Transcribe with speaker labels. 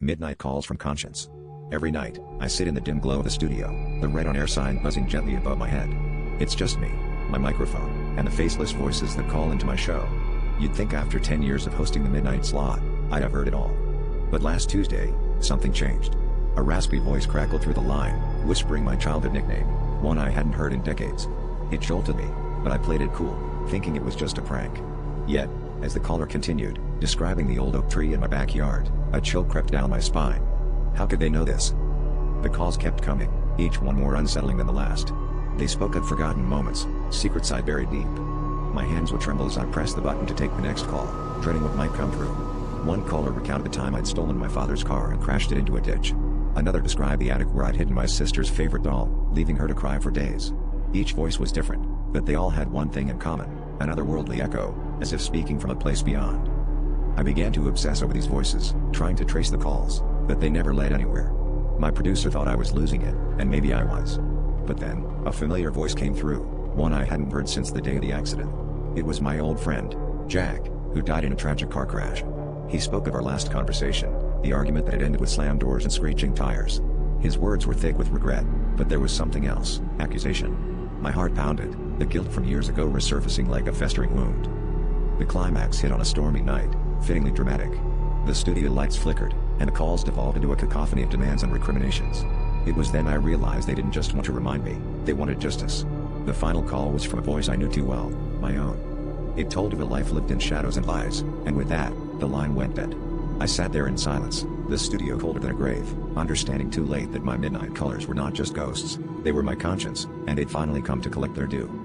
Speaker 1: Midnight calls from conscience. Every night, I sit in the dim glow of the studio, the red on-air sign buzzing gently above my head. It's just me, my microphone, and the faceless voices that call into my show. You'd think after 10 years of hosting the midnight slot, I'd have heard it all. But last Tuesday, something changed. A raspy voice crackled through the line, whispering my childhood nickname, one I hadn't heard in decades. It jolted me, but I played it cool, thinking it was just a prank. Yet, as the caller continued, describing the old oak tree in my backyard, a chill crept down my spine. How could they know this? The calls kept coming, each one more unsettling than the last. They spoke of forgotten moments, secrets I buried deep. My hands would tremble as I pressed the button to take the next call, dreading what might come through. One caller recounted the time I'd stolen my father's car and crashed it into a ditch. Another described the attic where I'd hidden my sister's favorite doll, leaving her to cry for days. Each voice was different, but they all had one thing in common, an otherworldly echo, as if speaking from a place beyond. I began to obsess over these voices, trying to trace the calls, but they never led anywhere. My producer thought I was losing it, and maybe I was. But then, a familiar voice came through, one I hadn't heard since the day of the accident. It was my old friend, Jack, who died in a tragic car crash. He spoke of our last conversation, the argument that had ended with slammed doors and screeching tires. His words were thick with regret, but there was something else, accusation. My heart pounded, the guilt from years ago resurfacing like a festering wound. The climax hit on a stormy night, fittingly dramatic. The studio lights flickered, and the calls devolved into a cacophony of demands and recriminations. It was then I realized they didn't just want to remind me, they wanted justice. The final call was from a voice I knew too well, my own. It told of a life lived in shadows and lies, and with that, the line went dead. I sat there in silence, the studio colder than a grave, understanding too late that my midnight callers were not just ghosts, they were my conscience, and they'd finally come to collect their due.